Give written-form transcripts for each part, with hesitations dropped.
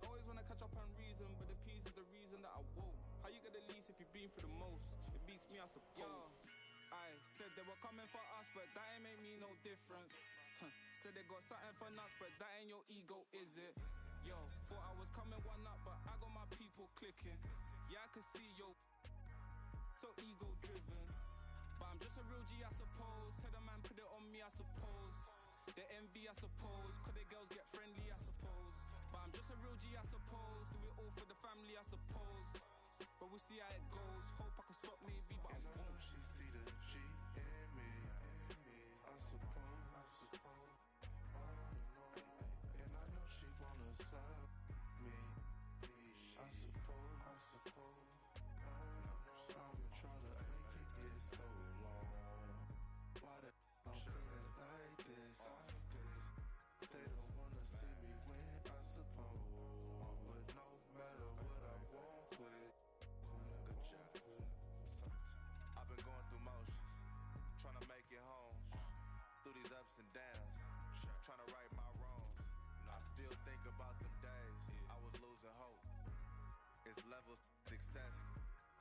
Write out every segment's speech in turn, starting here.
Always wanna catch up on reason, but the peas is the reason that I won't. How you get the least if you've been for the most? It beats me, I suppose. I said they were coming for us, but that ain't make me no difference. Said they got something for nuts, but that ain't your ego, is it? Yo, thought I was coming one up, but I got my people clicking. Yeah, I can see yo, so ego driven. But I'm just a real G, I suppose. Tell the man put it on me, I suppose. The envy, I suppose. Could the girls get friendly, I suppose. But I'm just a real G, I suppose. Do it all for the family, I suppose. But we'll see how it goes. Hope I can stop maybe, but I won't. She see the G in me. I suppose. And I know she wanna slap me. I suppose. I've been trying to make it get so long. Why the I'm feeling like this? They don't wanna see me win, I suppose. But no matter what, I won't quit. I've been going through motions, trying to make it home. Through these ups and downs, trying to right my wrongs. I still think about them days I was losing hope. It's levels success,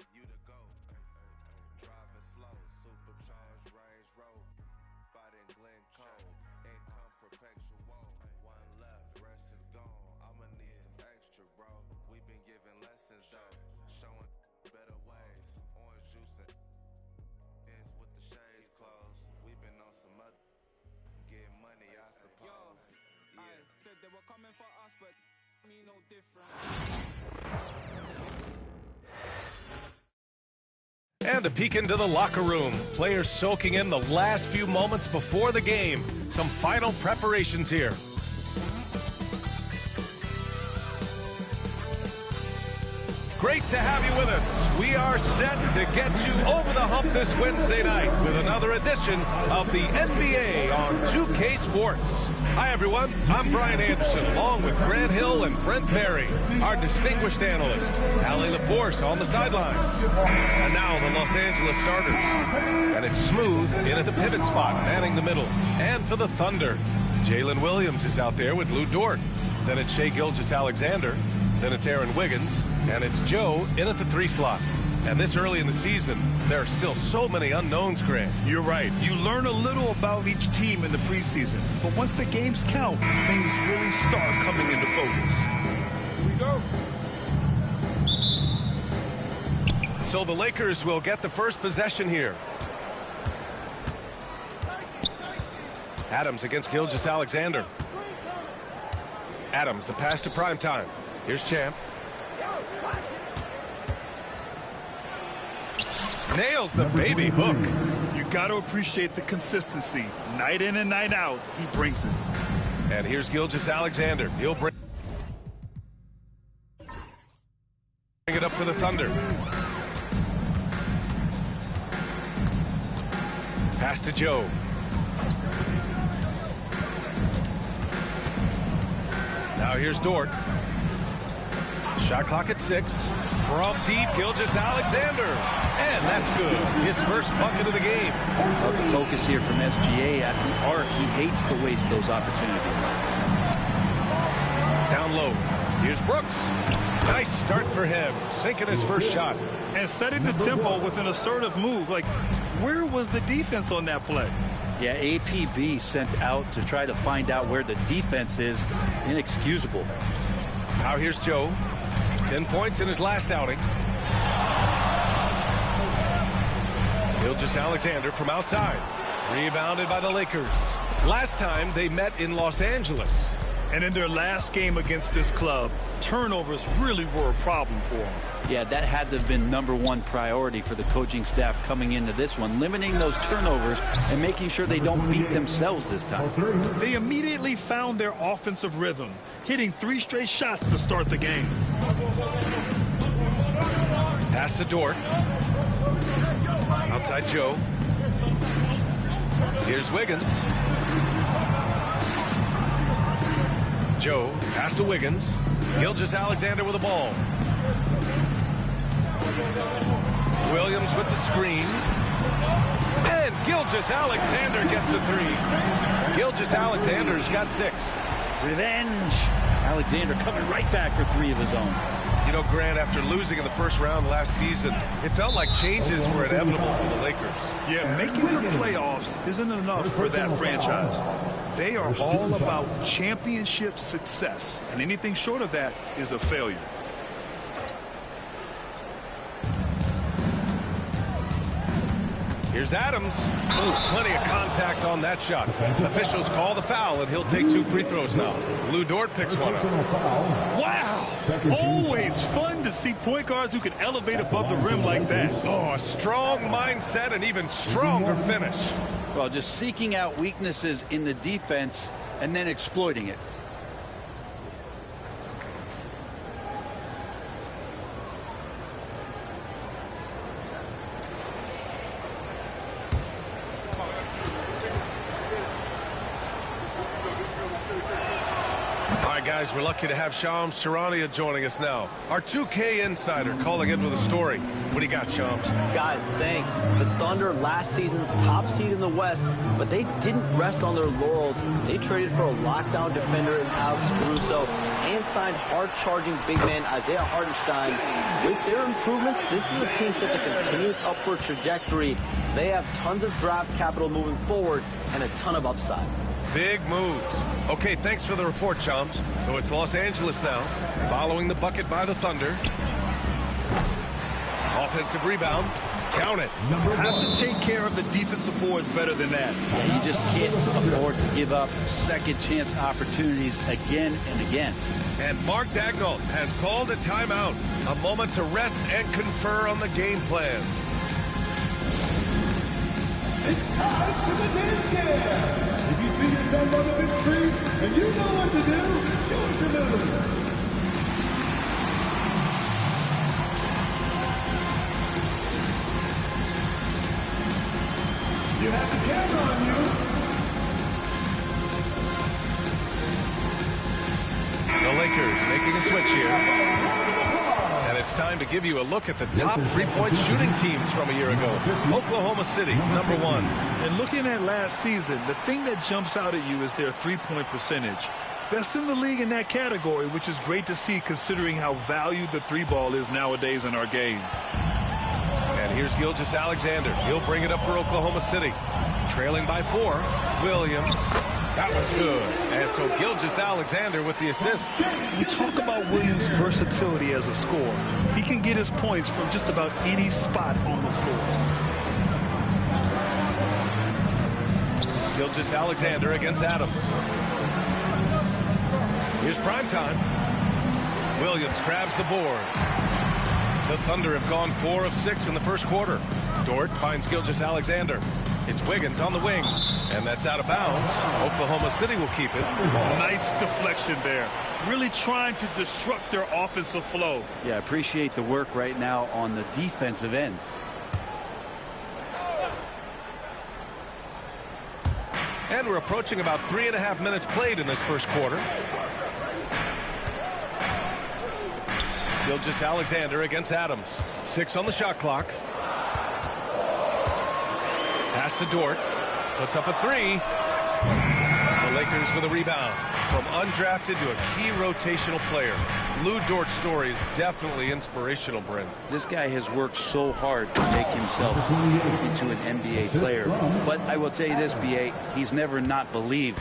you the GOAT. Driving slow, supercharged Range Rover. Fighting Glen Cove, income perpetual. One left, rest is gone. I'ma need some extra, bro. We've been giving lessons though, showing better ways. Orange juice and ends with the shades closed. We've been on some other get money, I suppose. I said they were coming for us, but me no different. And a peek into the locker room. Players soaking in the last few moments before the game. Some final preparations here. Great to have you with us. We are set to get you over the hump this Wednesday night with another edition of the NBA on 2K Sports. Hi, everyone. I'm Brian Anderson, along with Grant Hill and Brent Berry, our distinguished analyst, Allie LaForce on the sidelines. And now the Los Angeles starters. And it's Smooth in at the pivot spot, manning the middle. And for the Thunder, Jalen Williams is out there with Lou Dort. Then it's Shai Gilgeous-Alexander. Then it's Aaron Wiggins. And it's Joe in at the 3 slot. And this early in the season, there are still so many unknowns, Grant. You're right. You learn a little about each team in the preseason. But once the games count, things really start coming into focus. Here we go. So the Lakers will get the first possession here. Adams against Gilgeous-Alexander. Adams, the pass to Primetime. Here's Champ. Nails the baby hook. You got to appreciate the consistency. Night in and night out, he brings it. And here's Gilgeous-Alexander. He'll bring it up for the Thunder. Pass to Joe. Now here's Dort. Shot clock at 6. From deep, Gilgeous-Alexander. And that's good. His first bucket of the game. Well, the focus here from SGA at the arc. He hates to waste those opportunities. Down low. Here's Brooks. Nice start for him. Sinking his first shot. And setting the tempo with an assertive move. Like, where was the defense on that play? Yeah, APB sent out to try to find out where the defense is. Inexcusable. Now here's Joe. 10 points in his last outing. Gilgeous-Alexander from outside. Rebounded by the Lakers. Last time they met in Los Angeles. And in their last game against this club, turnovers really were a problem for them. Yeah, that had to have been #1 priority for the coaching staff coming into this one, limiting those turnovers and making sure they don't beat themselves this time. They immediately found their offensive rhythm, hitting 3 straight shots to start the game. Pass to Dort. Outside Joe. Here's Wiggins. Joe, pass to Wiggins. Gilgeous-Alexander with the ball. Williams with the screen. And Gilgeous-Alexander gets a 3. Gilgeous-Alexander's got 6. Revenge. Alexander coming right back for 3 of his own. You know, Grant, after losing in the first round last season, it felt like changes were inevitable for the Lakers. Yeah, making the playoffs isn't enough for that franchise. They are all about championship success, and anything short of that is a failure. Here's Adams. Ooh, plenty of contact on that shot. Officials call the foul, and he'll take 2 free throws now. Lou Dort picks one up. Wow! Always fun to see point guards who can elevate above the rim like that. Oh, a strong mindset and even stronger finish. Well, just seeking out weaknesses in the defense and then exploiting it. Guys, we're lucky to have Shams Charania joining us now. Our 2K insider calling in with a story. What do you got, Shams? Guys, thanks. The Thunder, last season's top seed in the West, but they didn't rest on their laurels. They traded for a lockdown defender in Alex Caruso and signed hard-charging big man Isaiah Hartenstein. With their improvements, this is a team set to continue its upward trajectory. They have tons of draft capital moving forward and a ton of upside. Big moves. Okay, thanks for the report, Shams. So it's Los Angeles now, following the bucket by the Thunder. Offensive rebound. Count it. Have to take care of the defensive boards better than that. Yeah, you just can't afford to give up second chance opportunities again and again. And Mark Daigneault has called a timeout. A moment to rest and confer on the game plan. It's time for the dance cam. If you see yourself on the big screen and you know what to do, show us your move. You have the camera on you. The Lakers making a switch here. And it's time to give you a look at the top three-point shooting teams from a year ago. Oklahoma City, number 1. And looking at last season, the thing that jumps out at you is their three-point percentage. Best in the league in that category, which is great to see considering how valued the three ball is nowadays in our game. And here's Gilgeous-Alexander. He'll bring it up for Oklahoma City. Trailing by 4. Williams. That was good. And so Gilgeous-Alexander with the assist. We talk about Williams' versatility as a scorer. He can get his points from just about any spot on the floor. Gilgeous-Alexander against Adams. Here's prime time. Williams grabs the board. The Thunder have gone 4 of 6 in the first quarter. Dort finds Gilgeous-Alexander. It's Wiggins on the wing, and that's out of bounds. Oklahoma City will keep it. Nice deflection there. Really trying to disrupt their offensive flow. Yeah, I appreciate the work right now on the defensive end. And we're approaching about 3.5 minutes played in this first quarter. Gilgeous-Alexander against Adams. 6 on the shot clock. Pass to Dort. Puts up a 3. The Lakers with a rebound. From undrafted to a key rotational player. Lou Dort's story is definitely inspirational, Brent. This guy has worked so hard to make himself into an NBA player. But I will tell you this, B.A., he's never not believed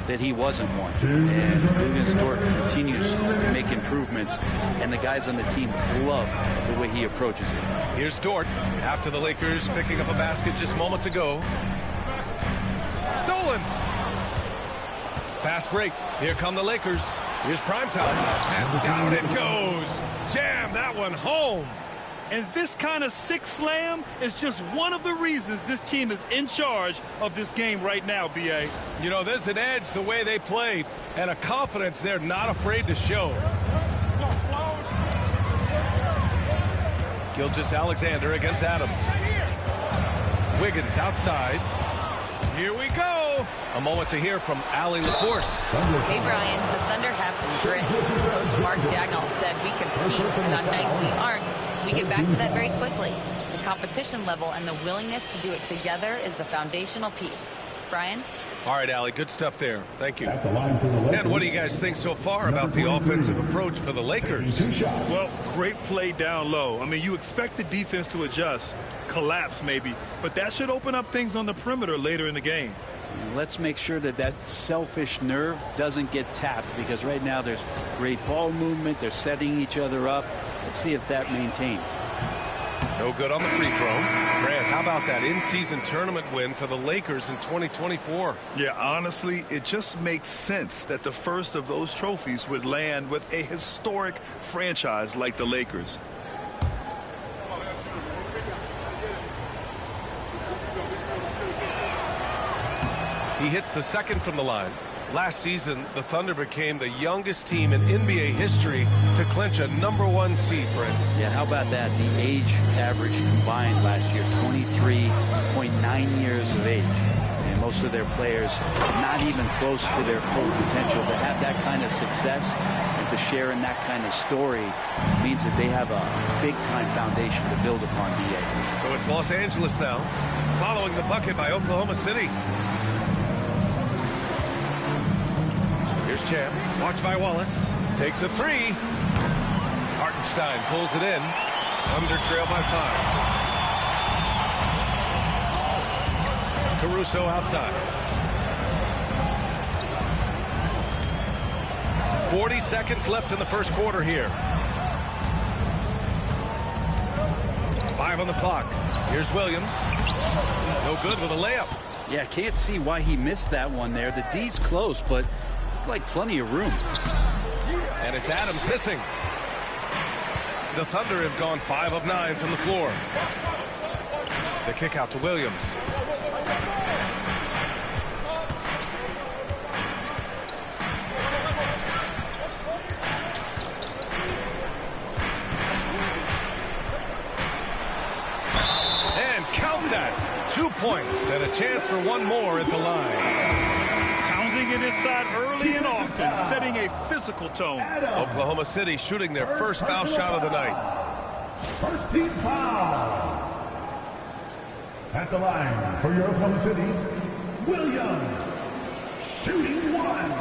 that he wasn't one. And Luguentz Dort continues to make improvements, and the guys on the team love the way he approaches it. Here's Dort after the Lakers picking up a basket just moments ago. Stolen. Fast break. Here come the Lakers. Here's primetime. And down it goes. Jam that one home. And this kind of sick slam is just one of the reasons this team is in charge of this game right now, B.A. You know, there's an edge the way they play and a confidence they're not afraid to show. Gilgeous-Alexander against Adams. Wiggins outside. Here we go. A moment to hear from Allie LaForce. Hey, Brian, the Thunder have some grit. Coach Mark Daigneault said we compete, and on nights we aren't, we get back to that very quickly. The competition level and the willingness to do it together is the foundational piece. Brian? All right, Allie, good stuff there. Thank you. At the line for the Lakers, And what do you guys think so far about the offensive approach for the Lakers? 2 shots. Well, great play down low. I mean, you expect the defense to adjust, collapse maybe, but that should open up things on the perimeter later in the game. Let's make sure that that selfish nerve doesn't get tapped, because right now there's great ball movement. They're setting each other up. Let's see if that maintains. No good on the free throw. Grant, how about that in-season tournament win for the Lakers in 2024? Yeah, honestly, it just makes sense that the first of those trophies would land with a historic franchise like the Lakers. He hits the second from the line. Last season, the Thunder became the youngest team in NBA history to clinch a #1 seed, Brendan. Yeah, how about that? The age average combined last year, 23.9 years of age. And most of their players not even close to their full potential. To have that kind of success and to share in that kind of story means that they have a big-time foundation to build upon, BA. So it's Los Angeles now, following the bucket by Oklahoma City. Here's Champ, watched by Wallace, takes a three. Hartenstein pulls it in, under trail by 5. Caruso outside. 40 seconds left in the first quarter here. 5 on the clock. Here's Williams. No good with a layup. Yeah, can't see why he missed that one there. The D's close, but like plenty of room. And it's Adams missing. The Thunder have gone 5 of 9 from the floor. The kick out to Williams. And count that. 2 points and a chance for one more at the line. It inside early and often, setting a physical tone. Oklahoma City shooting their first foul shot of the night. First team foul. At the line for your Oklahoma City, Williams, shooting 1.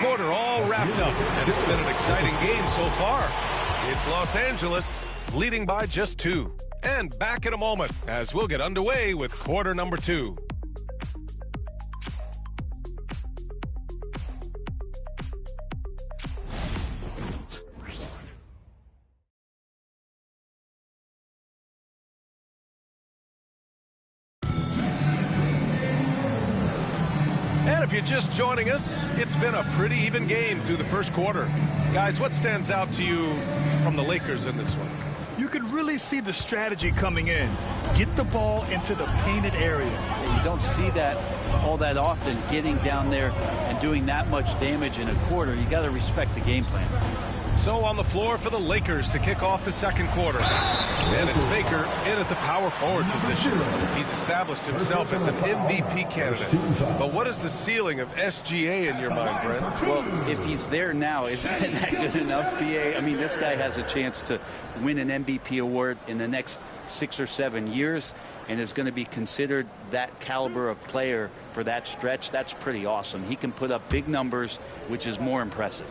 Quarter all wrapped up, and it's been an exciting game so far. It's Los Angeles leading by just 2. And back in a moment as we'll get underway with quarter number 2. And if you're just joining us, it's been a pretty even game through the first quarter. Guys, what stands out to you from the Lakers in this one? You could really see the strategy coming in. Get the ball into the painted area. You don't see that all that often, getting down there and doing that much damage in a quarter. You got to respect the game plan. So on the floor for the Lakers to kick off the second quarter. And it's Baker in at the power forward position. He's established himself as an MVP candidate. But what is the ceiling of SGA in your mind, Brent? Well, if he's there now, isn't that good enough, BA? I mean, this guy has a chance to win an MVP award in the next 6 or 7 years and is going to be considered that caliber of player for that stretch. That's pretty awesome. He can put up big numbers, which is more impressive.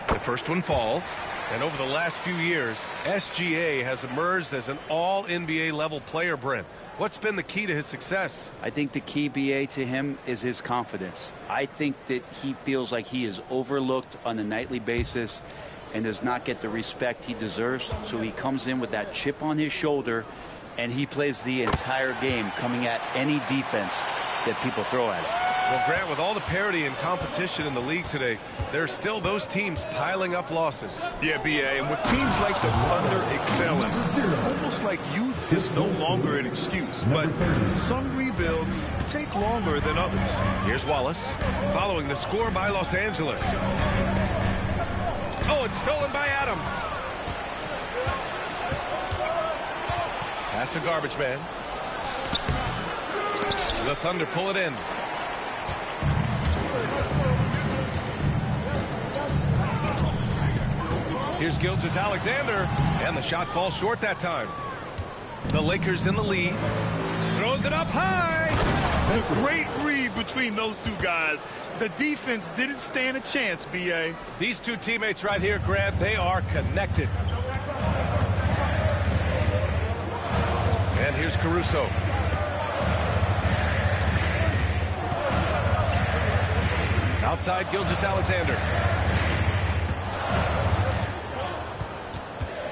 The first one falls, and over the last few years, SGA has emerged as an all-NBA level player, Brent. What's been the key to his success? I think the key, BA, to him is his confidence. I think that he feels like he is overlooked on a nightly basis and does not get the respect he deserves. So he comes in with that chip on his shoulder, and he plays the entire game coming at any defense that people throw at him. Well, Grant, with all the parity and competition in the league today, there are still those teams piling up losses. Yeah, BA, and with teams like the Thunder excelling, it's almost like youth is no longer an excuse. But some rebound builds take longer than others. Here's Wallace, following the score by Los Angeles. Oh, it's stolen by Adams. Pass to Garbage Man. The Thunder pull it in. Here's Gilgeous-Alexander, and the shot falls short that time. The Lakers in the lead. Throws it up high. A great read between those two guys. The defense didn't stand a chance, B.A. These two teammates right here, Grant, they are connected. And here's Caruso. Outside Gilgeous-Alexander.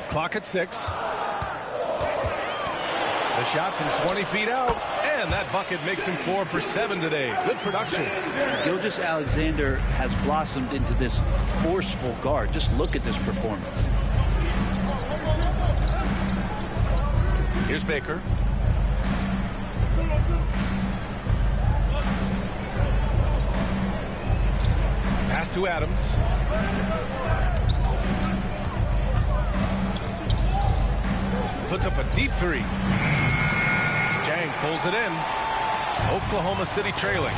Clock at 6. The shot from 20 feet out, and that bucket makes him 4 for 7 today. Good production. Gilgeous-Alexander has blossomed into this forceful guard. Just look at this performance. Here's Baker. Pass to Adams. Puts up a deep 3. Jang pulls it in. Oklahoma City trailing.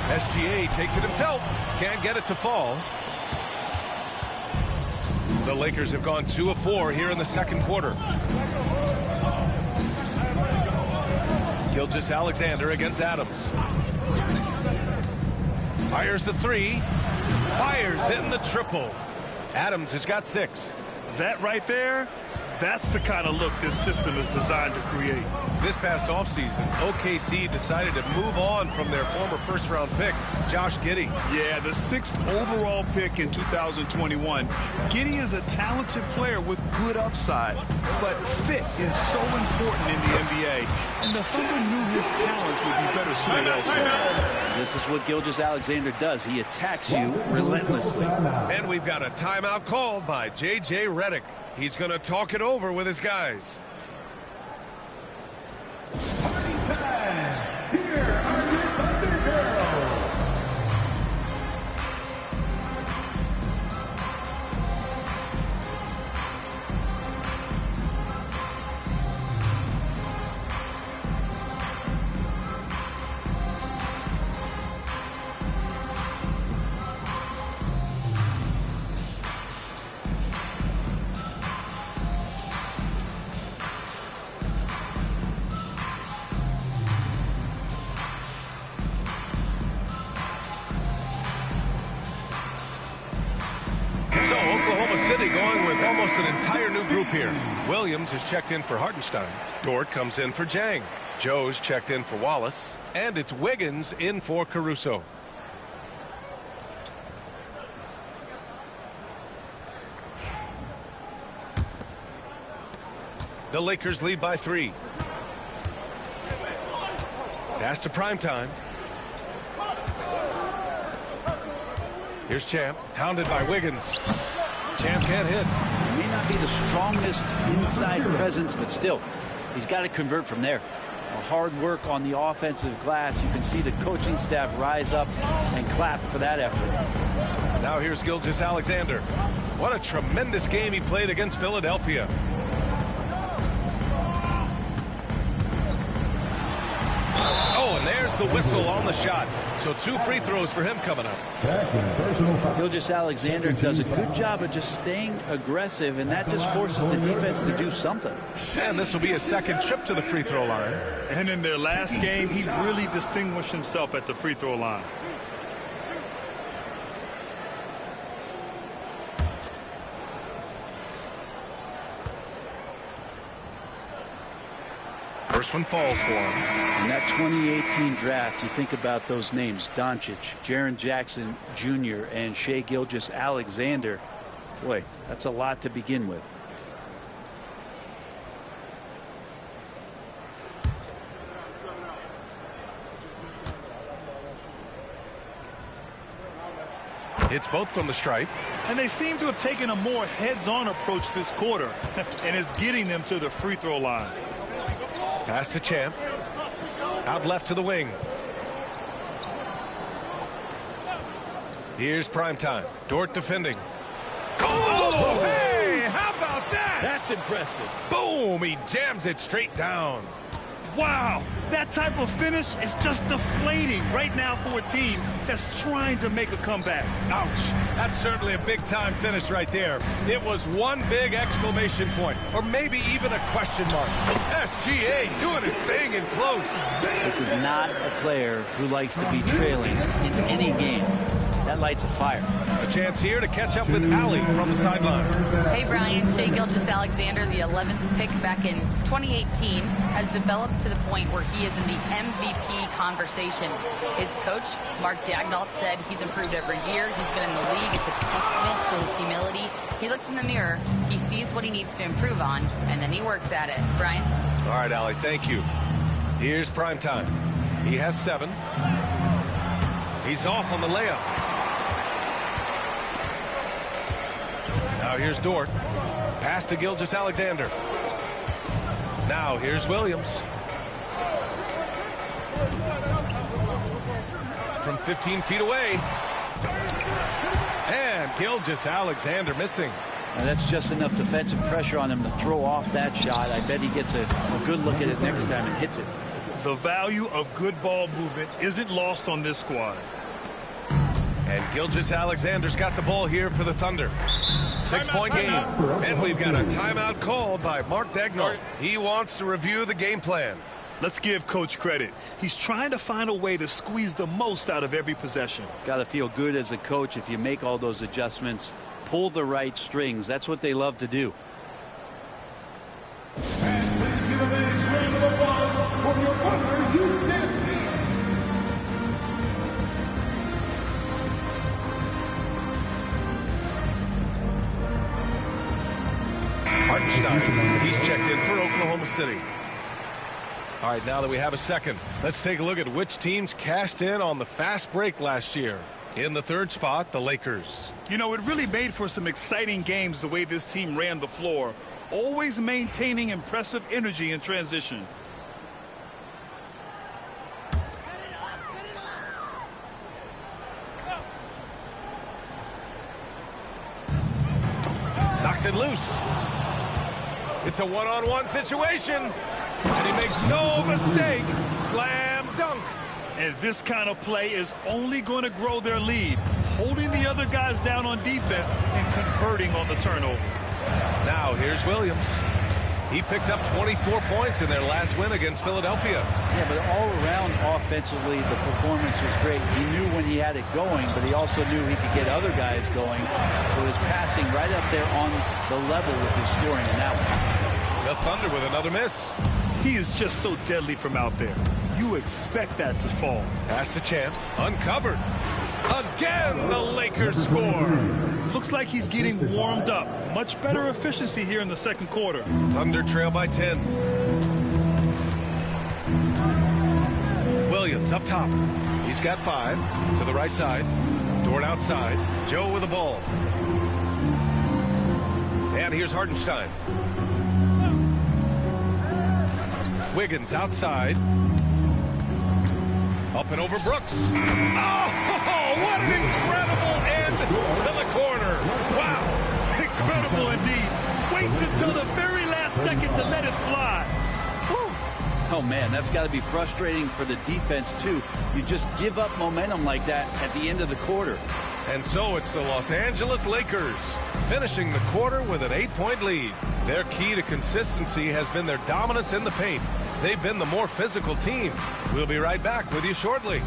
SGA takes it himself. Can't get it to fall. The Lakers have gone 2 of 4 here in the second quarter. Gilgeous-Alexander against Adams. Fires the 3. Fires in the triple. Adams has got 6. That right there, that's the kind of look this system is designed to create. This past offseason, OKC decided to move on from their former first-round pick, Josh Giddey. Yeah, the 6th overall pick in 2021. Giddey is a talented player with good upside, but fit is so important in the NBA, and the Thunder knew his talents would be better suited elsewhere. This is what Gilgeous-Alexander does. He attacks you relentlessly. And we've got a timeout called by J.J. Redick. He's going to talk it over with his guys. Here are your Thunder Girls. Going with almost an entire new group here. Williams is checked in for Hartenstein. Dort comes in for Jang. Joe's checked in for Wallace. And it's Wiggins in for Caruso. The Lakers lead by 3. Pass to Primetime. Here's Champ, hounded by Wiggins. Champ can't hit. He may not be the strongest inside presence, but still, he's got to convert from there. Hard work on the offensive glass. You can see the coaching staff rise up and clap for that effort. Now here's Gilgeous-Alexander. What a tremendous game he played against Philadelphia. Oh, and there's the whistle on the shot. So 2 free throws for him coming up. Gilgeous-Alexander does a good job of just staying aggressive, and that just forces the defense to do something. And this will be a second trip to the free throw line. And in their last game, he really distinguished himself at the free throw line. First one falls for him. In that 2018 draft, you think about those names: Doncic, Jaren Jackson Jr., and Shai Gilgeous-Alexander. Boy, that's a lot to begin with. Hits both from the stripe. And they seem to have taken a more heads-on approach this quarter, and it's getting them to the free throw line. Pass to Champ. Out left to the wing. Here's Primetime. Dort defending. Oh, hey! How about that? That's impressive. Boom! He jams it straight down. Wow, that type of finish is just deflating right now for a team that's trying to make a comeback. Ouch. That's certainly a big-time finish right there. It was one big exclamation point, or maybe even a question mark. SGA doing his thing in close. This is not a player who likes to be trailing in any game. That lights a fire. A chance here to catch up with Allie from the sideline. Hey, Brian. Shai Gilgeous-Alexander, the 11th pick back in 2018, has developed to the point where he is in the MVP conversation. His coach, Mark Daigneault, said he's improved every year. He's been in the league. It's a testament to his humility. He looks in the mirror, he sees what he needs to improve on, and then he works at it. Brian? All right, Allie, thank you. Here's Primetime. He has 7. He's off on the layup. Now here's Dort. Pass to Gilgeous-Alexander. Now here's Williams. From 15 feet away. And Gilgeous-Alexander missing. Now that's just enough defensive pressure on him to throw off that shot. I bet he gets a good look at it next time and hits it. The value of good ball movement isn't lost on this squad. And Gilgeous-Alexander's got the ball here for the Thunder. 6-point game. And we've got a timeout called by Mark Daigneault. He wants to review the game plan. Let's give Coach credit. He's trying to find a way to squeeze the most out of every possession. Got to feel good as a coach if you make all those adjustments, pull the right strings. That's what they love to do. And please give a big round of applause for your partner, Hugh Dansby. Hartenstein, he's checked in for Oklahoma City. All right, now that we have a second, let's take a look at which teams cashed in on the fast break last year. In the third spot, the Lakers. You know, it really made for some exciting games the way this team ran the floor, always maintaining impressive energy in transition. Knocks it loose. It's a one-on-one situation, and he makes no mistake. Slam dunk. And this kind of play is only going to grow their lead, holding the other guys down on defense and converting on the turnover. Now here's Williams. He picked up 24 points in their last win against Philadelphia. Yeah, but all around offensively, the performance was great. He knew when he had it going, but he also knew he could get other guys going. So his passing right up there on the level with his scoring in that one. The Thunder with another miss. He is just so deadly from out there. You expect that to fall. Pass to Champ. Uncovered. Again, the Lakers score. Looks like he's getting warmed up. Much better efficiency here in the second quarter. Thunder trail by 10. Williams up top. He's got 5 to the right side. Dort outside. Joe with the ball. And here's Hartenstein. Wiggins outside. Up and over Brooks. Oh, what an incredible end to the corner. Wow, incredible indeed. Waits until the very last second to let it fly. Whew. Oh, man, that's got to be frustrating for the defense, too. You just give up momentum like that at the end of the quarter. And so it's the Los Angeles Lakers finishing the quarter with an 8-point lead. Their key to consistency has been their dominance in the paint. They've been the more physical team. We'll be right back with you shortly.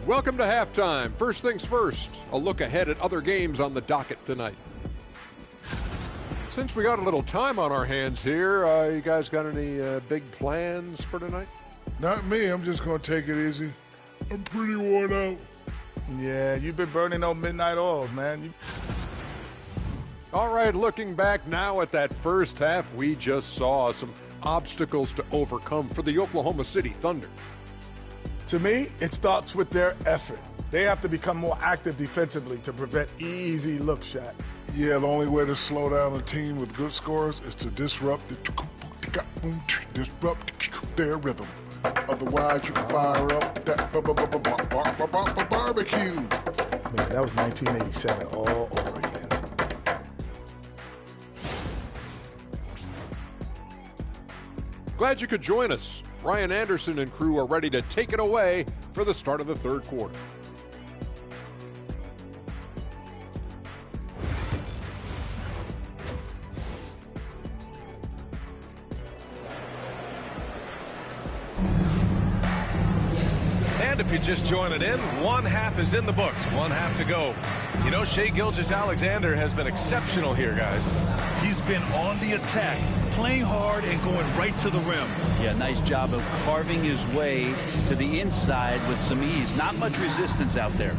Welcome to halftime. First things first, a look ahead at other games on the docket tonight. Since we got a little time on our hands here, you guys got any big plans for tonight? Not me. I'm just going to take it easy. I'm pretty worn out. Yeah, you've been burning those midnight oils, man. All right, looking back now at that first half, we just saw some obstacles to overcome for the Oklahoma City Thunder. To me, it starts with their effort. They have to become more active defensively to prevent easy look shot. Yeah, the only way to slow down a team with good scores is to disrupt their rhythm. Otherwise, you can fire up that barbecue. Man, that was 1987 all over again. Glad you could join us. Ryan Anderson and crew are ready to take it away for the start of the third quarter. And if you're just joining in, one half is in the books, one half to go. You know, Shai Gilgeous-Alexander has been exceptional here, guys. He's been on the attack, playing hard and going right to the rim. Yeah, nice job of carving his way to the inside with some ease. Not much resistance out there.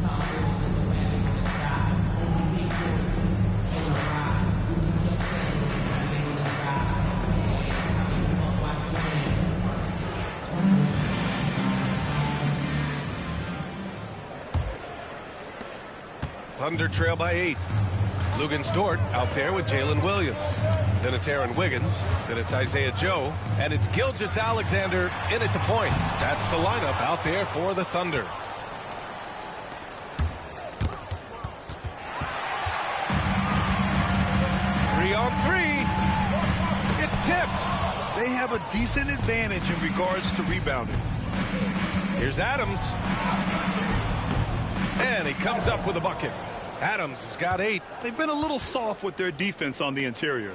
Thunder trail by 8. Luguentz-Dort out there with Jalen Williams. Then it's Aaron Wiggins. Then it's Isaiah Joe. And it's Gilgeous-Alexander in at the point. That's the lineup out there for the Thunder. Three on three. It's tipped. They have a decent advantage in regards to rebounding. Here's Adams. And he comes up with a bucket. Adams has got 8. They've been a little soft with their defense on the interior.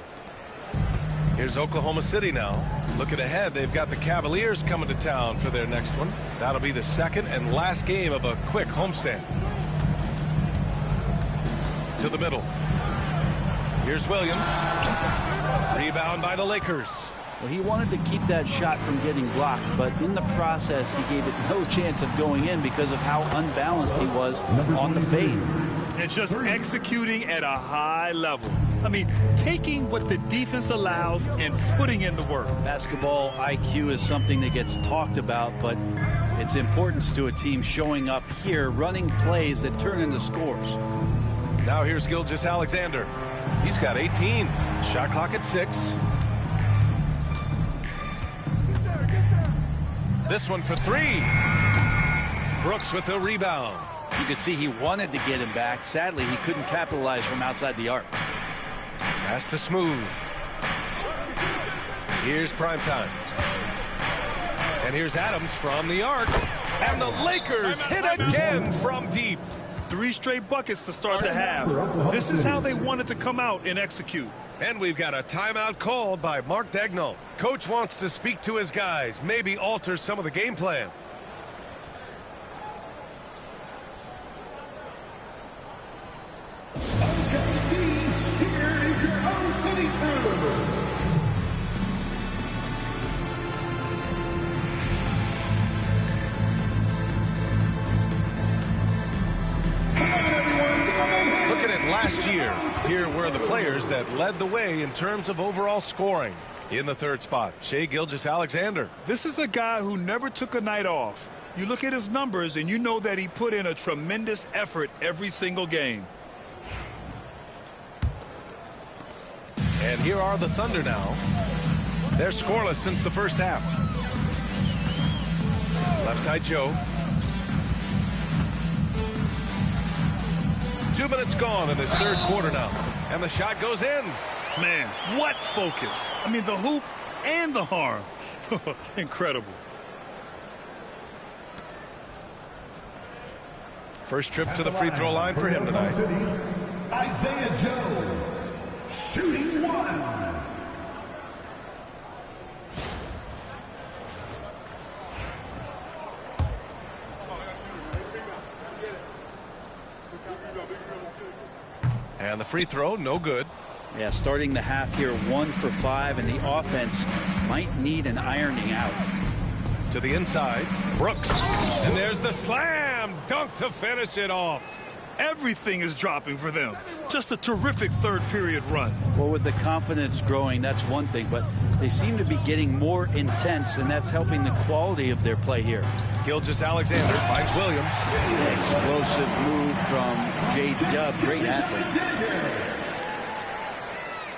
Here's Oklahoma City now. Looking ahead, they've got the Cavaliers coming to town for their next one. That'll be the second and last game of a quick homestand. To the middle. Here's Williams. Rebound by the Lakers. Well, he wanted to keep that shot from getting blocked, but in the process, he gave it no chance of going in because of how unbalanced he was on the fade. And just executing at a high level. I mean, taking what the defense allows and putting in the work. Basketball IQ is something that gets talked about, but its importance to a team showing up here, running plays that turn into scores. Now here's Gilgeous-Alexander. He's got 18. Shot clock at 6. This one for 3. Brooks with the rebound. You could see he wanted to get him back. Sadly, he couldn't capitalize from outside the arc. Pass to Smooth. Here's Primetime. And here's Adams from the arc. And the Lakers hit again from deep. 3 straight buckets to start the half. This is how they wanted to come out and execute. And we've got a timeout called by Mark Daigneault. Coach wants to speak to his guys, maybe alter some of the game plan. OKC, here is your O-City crew. Looking at last year, here were the players that led the way in terms of overall scoring. In the third spot, Shai Gilgeous-Alexander. This is a guy who never took a night off. You look at his numbers and you know that he put in a tremendous effort every single game. And here are the Thunder now. They're scoreless since the first half. Left side Joe. 2 minutes gone in this third quarter now. And the shot goes in. Man, what focus. I mean, the hoop and the harm. Incredible. First trip to the free throw line for him tonight. Isaiah Joe, shooting 1. And the free throw, no good. Yeah, starting the half here 1 for 5, and the offense might need an ironing out. To the inside, Brooks. And there's the slam dunk to finish it off. Everything is dropping for them. Just a terrific third period run. Well, with the confidence growing, that's one thing, but they seem to be getting more intense, and that's helping the quality of their play here. Gilgeous-Alexander finds Williams. Explosive move from J-Dub. Great athlete.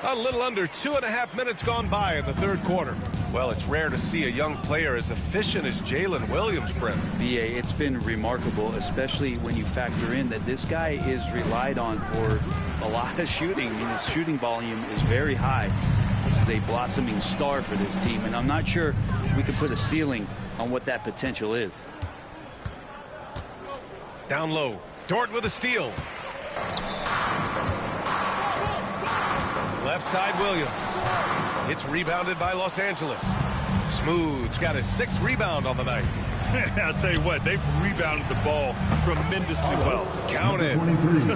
A little under 2.5 minutes gone by in the third quarter. Well, it's rare to see a young player as efficient as Jalen Williams, Brent. BA, it's been remarkable, especially when you factor in that this guy is relied on for a lot of shooting. I mean, his shooting volume is very high. This is a blossoming star for this team, and I'm not sure we can put a ceiling on what that potential is. Down low, Dort with a steal. Left side, Williams. It's rebounded by Los Angeles. Smooth's got his 6th rebound on the night. I'll tell you what, they've rebounded the ball tremendously well. Count it.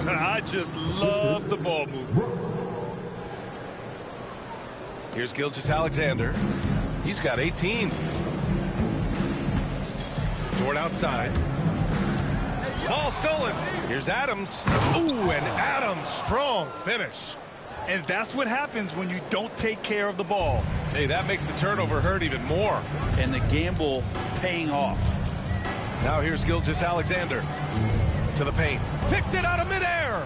I just love the ball movement. Here's Gilgeous-Alexander. He's got 18. Dort outside. Ball stolen. Here's Adams. Ooh, and Adams, strong finish. And that's what happens when you don't take care of the ball. Hey, that makes the turnover hurt even more. And the gamble paying off. Now here's Gilgeous-Alexander to the paint. Picked it out of midair.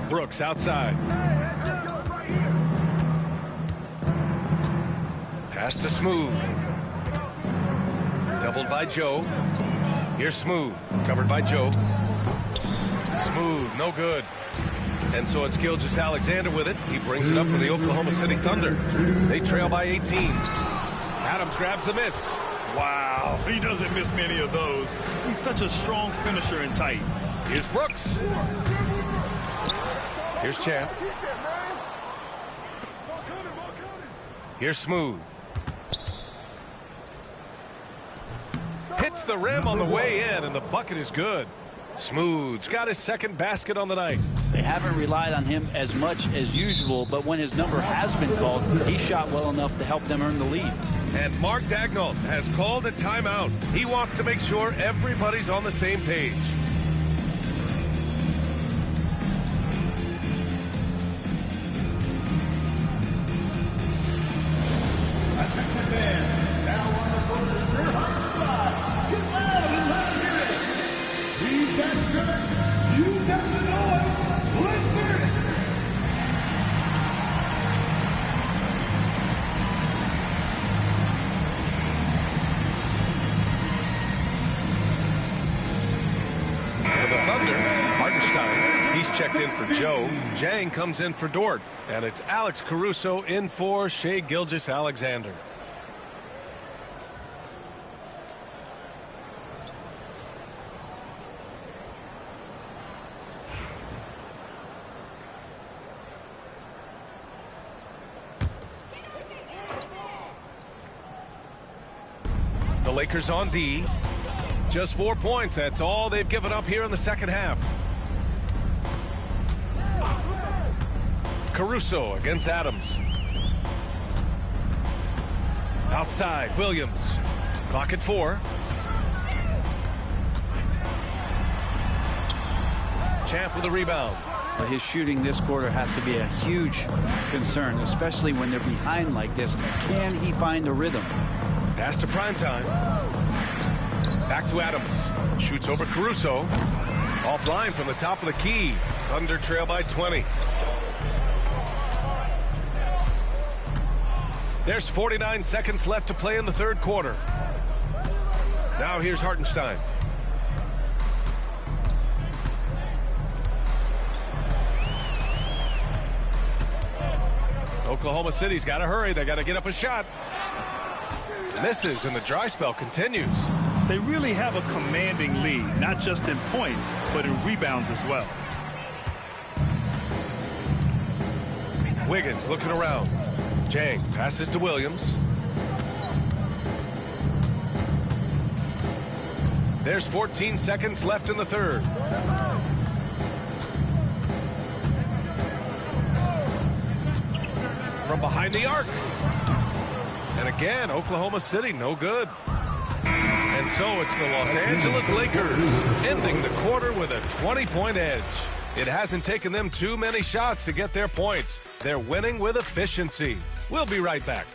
Brooks outside. Pass to Smooth. Doubled by Joe. Here's Smooth. Covered by Joe. Smooth, no good. And so it's Gilgeous-Alexander with it. He brings it up for the Oklahoma City Thunder. They trail by 18. Adams grabs the miss. Wow, he doesn't miss many of those. He's such a strong finisher and tight. Here's Brooks. Here's Champ. Here's Smooth. Hits the rim on the way in, and the bucket is good. Smooth's got his 2nd basket on the night. They haven't relied on him as much as usual, but when his number has been called, he shot well enough to help them earn the lead. And Mark Daigneault has called a timeout. He wants to make sure everybody's on the same page. Checked in for Joe. Jang comes in for Dort. And it's Alex Caruso in for Shai Gilgeous-Alexander. The Lakers on D. Just 4 points. That's all they've given up here in the second half. Caruso against Adams. Outside, Williams. Clock at 4. Champ with a rebound. But his shooting this quarter has to be a huge concern, especially when they're behind like this. Can he find a rhythm? Pass to Primetime. Back to Adams. Shoots over Caruso. Offline from the top of the key. Thunder trail by 20. There's 49 seconds left to play in the third quarter. Now here's Hartenstein. Oklahoma City's got to hurry. They got to get up a shot. Misses, and the dry spell continues. They really have a commanding lead, not just in points, but in rebounds as well. Wiggins looking around. Jang passes to Williams. There's 14 seconds left in the third. From behind the arc. And again, Oklahoma City, no good. And so it's the Los Angeles Lakers ending the quarter with a 20-point edge. It hasn't taken them too many shots to get their points. They're winning with efficiency. We'll be right back.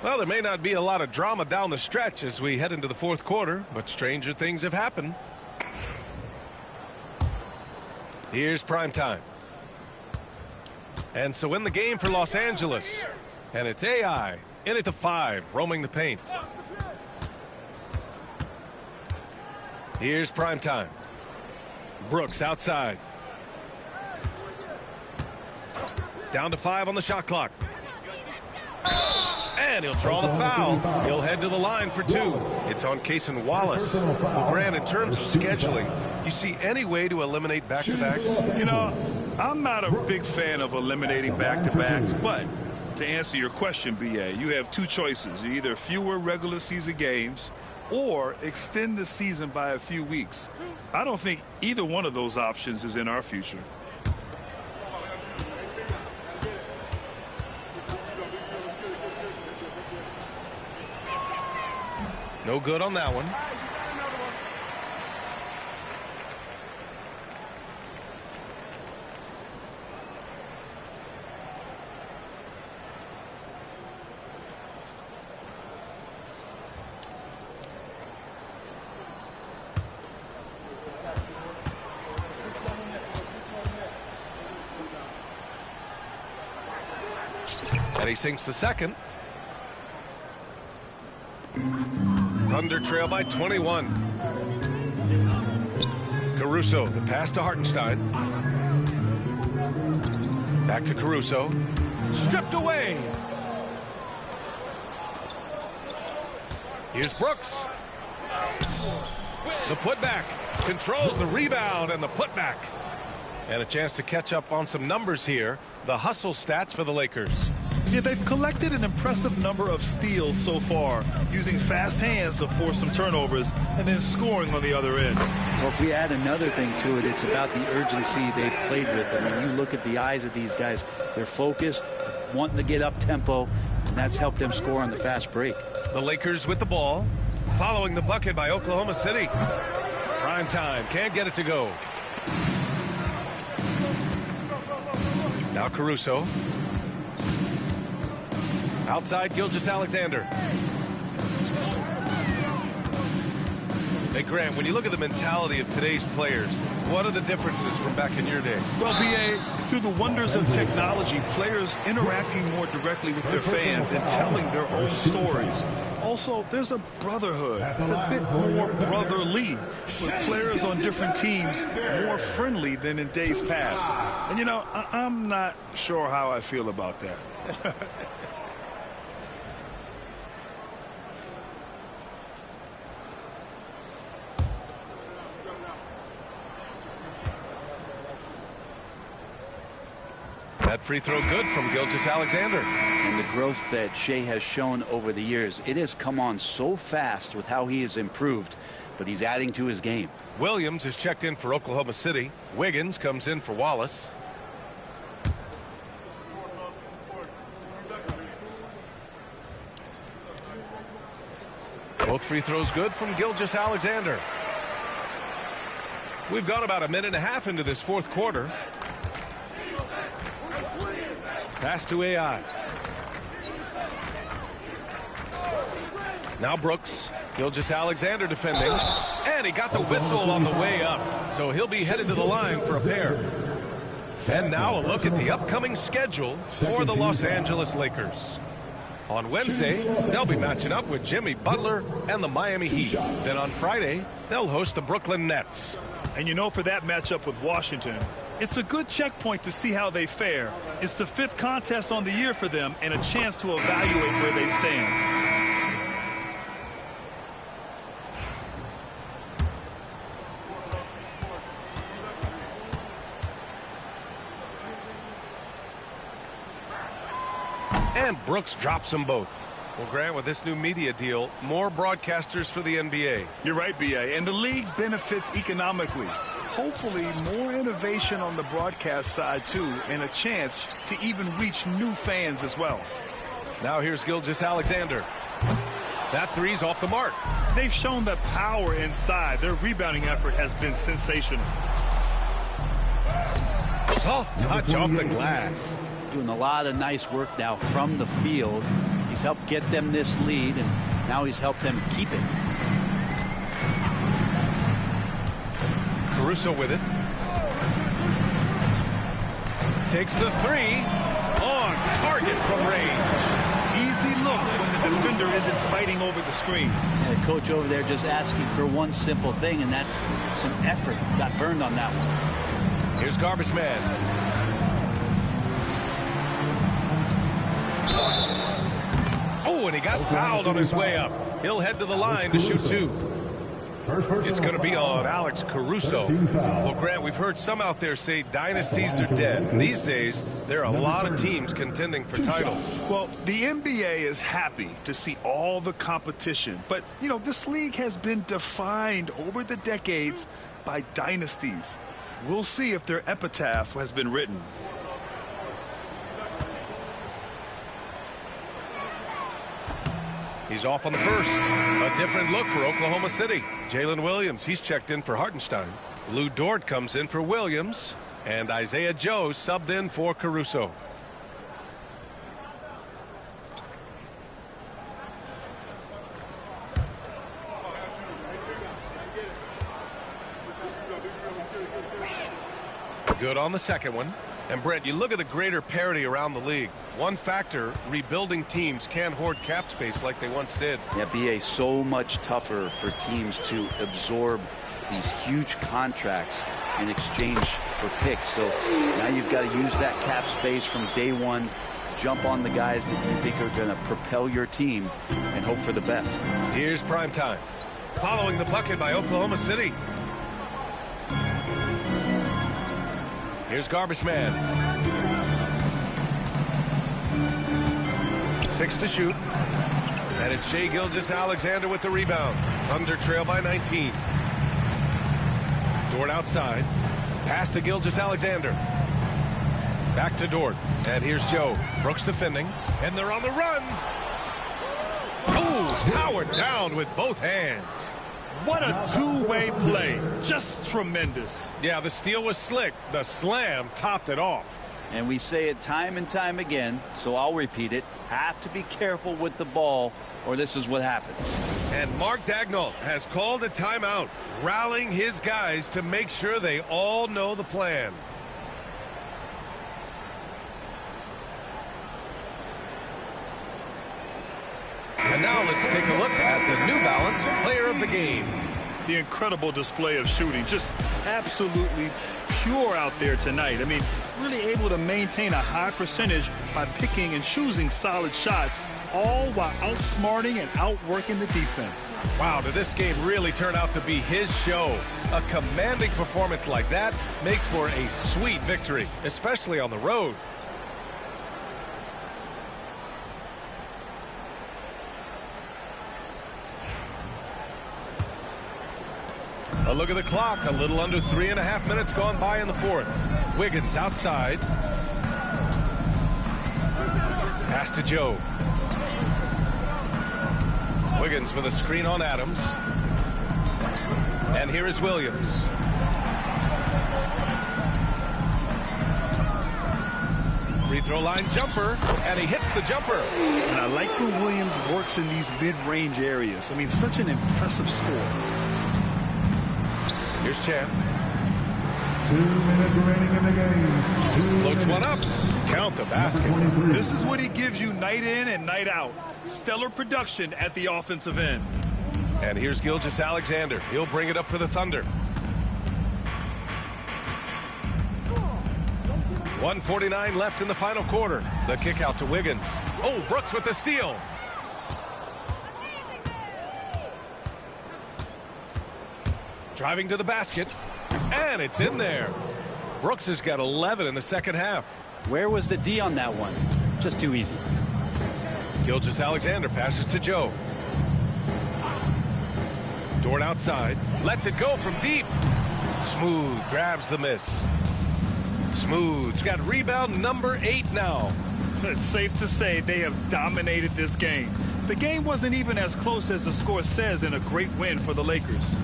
Well, there may not be a lot of drama down the stretch as we head into the fourth quarter, but stranger things have happened. Here's prime time. And so in the game for Los Angeles, and it's AI in at the 5, roaming the paint. Here's prime time. Brooks outside. Down to 5 on the shot clock. And he'll draw the foul. He'll head to the line for 2. It's on Cason Wallace. Well, Grant, in terms of scheduling, you see any way to eliminate back-to-backs? You know, I'm not a big fan of eliminating back-to-backs, but to answer your question, BA, you have 2 choices. Either fewer regular season games or extend the season by a few weeks. I don't think either one of those options is in our future. No good on that one. And he sinks the second. Thunder trail by 21. Caruso, the pass to Hartenstein. Back to Caruso. Stripped away. Here's Brooks. The putback. Controls the rebound and the putback. And a chance to catch up on some numbers here. The hustle stats for the Lakers. Yeah, they've collected an impressive number of steals so far, using fast hands to force some turnovers and then scoring on the other end. Well, if we add another thing to it, it's about the urgency they've played with. I mean, you look at the eyes of these guys. They're focused, wanting to get up tempo, and that's helped them score on the fast break. The Lakers with the ball, following the bucket by Oklahoma City. Prime time, can't get it to go. Now Caruso. Outside, Gilgeous-Alexander. Hey, Grant, when you look at the mentality of today's players, what are the differences from back in your day? Well, BA, through the wonders of technology, players interacting more directly with their fans and telling their own stories. Also, there's a brotherhood. It's a bit more brotherly, with players on different teams more friendly than in days past. And, you know, I'm not sure how I feel about that. That free throw good from Gilgeous-Alexander. And the growth that Shea has shown over the years, it has come on so fast with how he has improved, but he's adding to his game. Williams is checked in for Oklahoma City. Wiggins comes in for Wallace. Both free throws good from Gilgeous-Alexander. We've gone about a minute and a half into this fourth quarter. Pass to AI. Now Brooks. Gilgeous-Alexander defending. And he got the whistle on the way up. So he'll be headed to the line for a pair. And now a look at the upcoming schedule for the Los Angeles Lakers. On Wednesday, they'll be matching up with Jimmy Butler and the Miami Heat. Then on Friday, they'll host the Brooklyn Nets. And you know, for that matchup with Washington, it's a good checkpoint to see how they fare. It's the 5th contest on the year for them and a chance to evaluate where they stand. And Brooks drops them both. Well, Grant, with this new media deal, more broadcasters for the NBA. You're right, B.A., and the league benefits economically. Hopefully, more innovation on the broadcast side, too, and a chance to even reach new fans as well. Now here's Gilgeous-Alexander. That three's off the mark. They've shown the power inside. Their rebounding effort has been sensational. Soft touch off the glass. Doing a lot of nice work now from the field. He's helped get them this lead, and now he's helped them keep it. Caruso with it. Takes the three. On target from range. Easy look when the defender isn't fighting over the screen. And the coach over there just asking for one simple thing, and that's some effort. Got burned on that one. Here's Garbage Man. Oh, and he got fouled on his way up. He'll head to the line to shoot two. It's going to be on Alex Caruso. Well, Grant, we've heard some out there say dynasties are dead. These days, there are a lot of teams contending for titles. Well, the NBA is happy to see all the competition. But, you know, this league has been defined over the decades by dynasties. We'll see if their epitaph has been written. He's off on the first. A different look for Oklahoma City. Jalen Williams, he's checked in for Hartenstein. Lou Dort comes in for Williams. And Isaiah Joe subbed in for Caruso. Good on the second one. And Brent, you look at the greater parity around the league. One factor, rebuilding teams can't hoard cap space like they once did. Yeah, BA, so much tougher for teams to absorb these huge contracts in exchange for picks. So now you've got to use that cap space from day one, jump on the guys that you think are going to propel your team, and hope for the best. Here's prime time. Following the bucket by Oklahoma City. Here's Garbage Man. 6 to shoot. And it's Shai Gilgeous-Alexander with the rebound. Thunder trail by 19. Dort outside. Pass to Gilgeous-Alexander. Back to Dort. And here's Joe. Brooks defending. And they're on the run. Oh, powered down with both hands. What a two-way play. Just tremendous. Yeah, the steal was slick. The slam topped it off. And we say it time and time again, so I'll repeat it. Have to be careful with the ball, or this is what happens. And Mark Daigneault has called a timeout, rallying his guys to make sure they all know the plan. And now let's take a look at the New Balance Player of the Game. The incredible display of shooting, just absolutely pure out there tonight. I mean, really able to maintain a high percentage by picking and choosing solid shots, all while outsmarting and outworking the defense. Wow, did this game really turn out to be his show? A commanding performance like that makes for a sweet victory, especially on the road. A look at the clock. A little under 3.5 minutes gone by in the fourth. Wiggins outside. Pass to Joe. Wiggins with a screen on Adams. And here is Williams. Free throw line jumper. And he hits the jumper. And I like when Williams works in these mid-range areas. I mean, such an impressive score. Here's Chan. 2 minutes remaining in the game. Floats one up. Count the basket. This is what he gives you night in and night out. Stellar production at the offensive end. And here's Gilgeous-Alexander. He'll bring it up for the Thunder. 1:49 left in the final quarter. The kick out to Wiggins. Oh, Brooks with the steal. Driving to the basket, and it's in there. Brooks has got 11 in the second half. Where was the D on that one? Just too easy. Gilgeous-Alexander passes to Joe. Dort outside, lets it go from deep. Smooth grabs the miss. Smooth's got rebound number 8 now. It's safe to say they have dominated this game. The game wasn't even as close as the score says in a great win for the Lakers.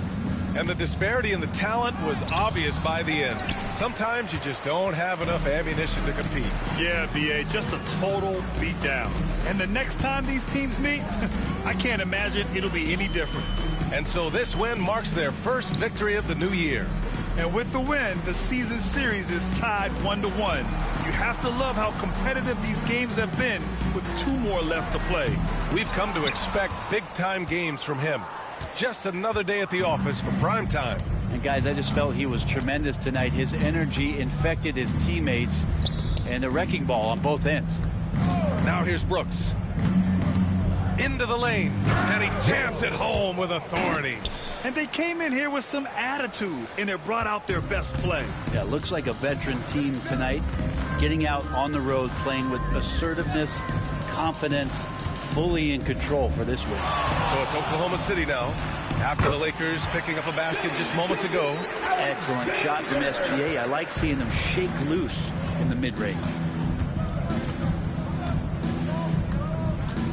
And the disparity in the talent was obvious by the end. Sometimes you just don't have enough ammunition to compete. Yeah, B.A., just a total beatdown. And the next time these teams meet, I can't imagine it'll be any different. And so this win marks their first victory of the new year. And with the win, the season series is tied 1-1. You have to love how competitive these games have been with 2 more left to play. We've come to expect big-time games from him. Just another day at the office for prime time. And guys, I just felt he was tremendous tonight. His energy infected his teammates, and the wrecking ball on both ends. Now here's Brooks. Into the lane, and he jams it home with authority. And they came in here with some attitude, and it brought out their best play. Yeah, looks like a veteran team tonight, getting out on the road, playing with assertiveness, confidence, fully in control for this win. So it's Oklahoma City now, after the Lakers picking up a basket just moments ago. Excellent shot from SGA. I like seeing them shake loose in the mid-range.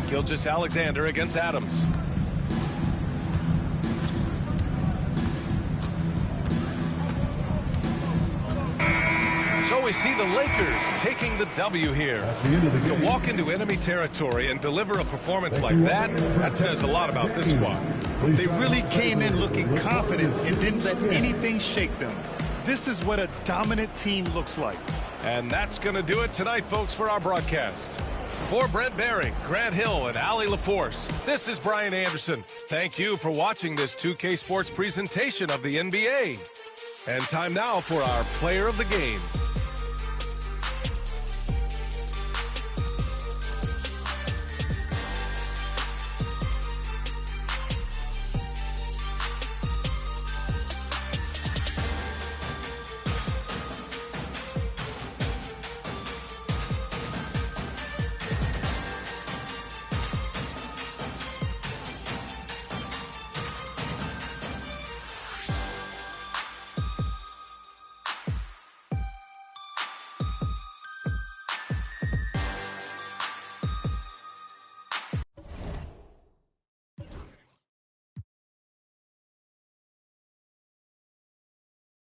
Gilgeous-Alexander against Adams. So we see the Lakers taking the W here. To walk into enemy territory and deliver a performance like that says a lot about this squad. They really came in looking confident and didn't let anything shake them. This is what a dominant team looks like. And that's going to do it tonight, folks, for our broadcast. For Brent Behring, Grant Hill, and Allie LaForce, this is Brian Anderson. Thank you for watching this 2K Sports presentation of the NBA. And time now for our player of the game.